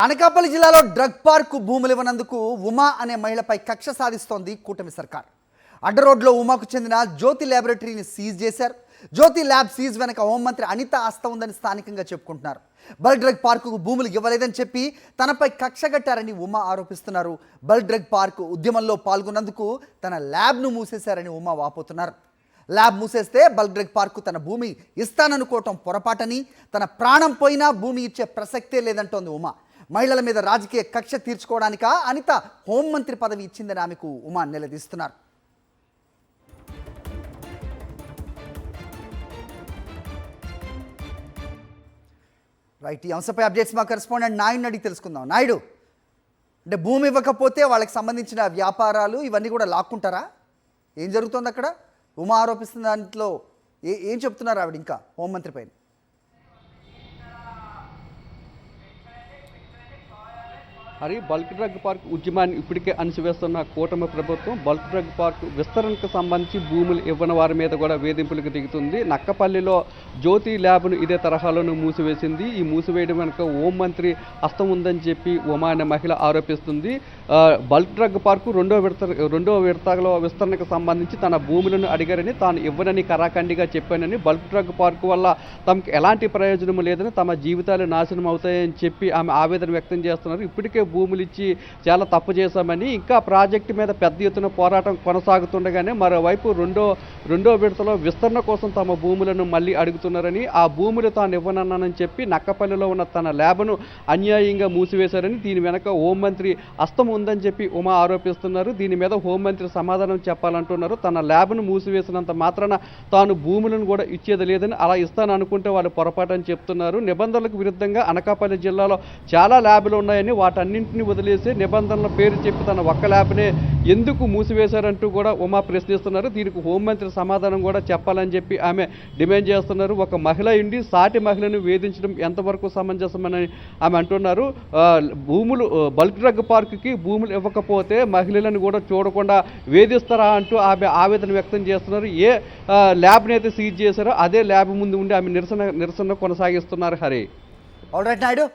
అనకాపల్లి జిల్లాలో drug park భూములు ఇవ్వనందుకు ఉమా అనే మహిళపై కక్ష సాధిస్తోంది కూటమి సర్కార్. అడ్డరోడ్లో ఉమాకు చెందిన జ్యోతి ల్యాబొరేటరీని సీజ్ చేశారు. జ్యోతి ల్యాబ్ సీజ్ వెనక హోంమంత్రి అనిత ఆస్త ఉందని స్థానికంగా చెప్పుకుంటున్నారు. బల్ డ్రగ్ పార్కుకు భూములు ఇవ్వలేదని చెప్పి తనపై కక్ష కట్టారని ఉమా ఆరోపిస్తున్నారు. బల్ డ్రగ్ పార్క్ ఉద్యమంలో పాల్గొన్నందుకు తన ల్యాబ్ను మూసేశారని ఉమా వాపోతున్నారు. ల్యాబ్ మూసేస్తే బల్ డ్రగ్ పార్కు తన భూమి ఇస్తాననుకోవటం పొరపాటని, తన ప్రాణం పోయినా భూమి ఇచ్చే ప్రసక్తే లేదంటోంది ఉమా. మహిళల మీద రాజకీయ కక్ష తీర్చుకోవడానిక అనిత హోంమంత్రి పదవి ఇచ్చిందని ఆమెకు ఉమా నిలదీస్తున్నారు. రైట్, ఈ అంశంపై అప్డేట్స్ మా కరెస్పాండెంట్ నాయుడు అడిగి తెలుసుకుందాం. నాయుడు, అంటే భూమి ఇవ్వకపోతే వాళ్ళకి సంబంధించిన వ్యాపారాలు ఇవన్నీ కూడా లాక్కుంటారా? ఏం జరుగుతుంది అక్కడ? ఉమా ఆరోపిస్తున్న దాంట్లో ఏం చెప్తున్నారు ఆవిడ ఇంకా హోంమంత్రి పైన? హరి, బల్క్ డ్రగ్ పార్క్ ఉద్యమాన్ని ఇప్పటికే అణిచివేస్తున్న కూటమి ప్రభుత్వం బల్క్ డ్రగ్ పార్క్ విస్తరణకు సంబంధించి భూములు ఇవ్వని వారి మీద కూడా వేధింపులకు దిగుతుంది. నక్కపల్లిలో జ్యోతి ల్యాబ్ను ఇదే తరహాలోనూ మూసివేసింది. ఈ మూసివేయడం వెనుక హోంమంత్రి హస్తం ఉందని చెప్పి ఉమా అనే మహిళ ఆరోపిస్తుంది. బల్క్ డ్రగ్ పార్కు రెండో విడతలో విస్తరణకు సంబంధించి తన భూములను అడిగారని, తాను ఇవ్వనని కరాఖండిగా చెప్పానని, బల్క్ డ్రగ్ పార్కు వల్ల తమకు ఎలాంటి ప్రయోజనం లేదని, తమ జీవితాలు నాశనం అవుతాయని చెప్పి ఆమె ఆవేదన వ్యక్తం చేస్తున్నారు. ఇప్పటికే భూములు ఇచ్చి చాలా తప్పు చేశామని, ఇంకా ప్రాజెక్టు మీద పెద్ద ఎత్తున పోరాటం కొనసాగుతుండగానే మరోవైపు రెండో విడతలో విస్తరణ కోసం తమ భూములను మళ్ళీ అడుగుతున్నారని, ఆ భూములు తాను ఇవ్వనన్నానని చెప్పి నక్కపల్లిలో ఉన్న తన ల్యాబ్ను అన్యాయంగా మూసివేశారని, దీని వెనక హోంమంత్రి హస్తం ఉందని చెప్పి ఉమా ఆరోపిస్తున్నారు. దీని మీద హోంమంత్రి సమాధానం చెప్పాలంటున్నారు. తన ల్యాబ్ను మూసివేసినంత మాత్రాన తాను భూములను కూడా ఇచ్చేది లేదని, అలా ఇస్తాను అనుకుంటే వాళ్ళు పొరపాటని చెప్తున్నారు. నిబంధనలకు విరుద్ధంగా అనకాపల్లి జిల్లాలో చాలా ల్యాబ్లు ఉన్నాయని, వాటన్నింటినీ వదిలేసి నిబంధనల పేరు చెప్పి తన ఒక్క ల్యాబ్నే ఎందుకు మూసివేశారంటూ కూడా ఉమా ప్రశ్నిస్తున్నారు. దీనికి హోంమంత్రి సమాధానం కూడా చెప్పాలని చెప్పి ఆమె డిమాండ్ చేస్తున్నారు. ఒక మహిళ ఇండి సాటి మహిళను వేధించడం ఎంతవరకు సమంజసమని ఆమె అంటున్నారు. భూములు బల్క్ డ్రగ్ పార్కుకి భూములు ఇవ్వకపోతే మహిళలను కూడా చూడకుండా వేధిస్తారా అంటూ ఆమె ఆవేదన వ్యక్తం చేస్తున్నారు. ఏ ల్యాబ్ని అయితే సీజ్ చేశారో అదే ల్యాబ్ ముందు ఉండి ఆమె నిరసన కొనసాగిస్తున్నారు. Hari, all right Naidu.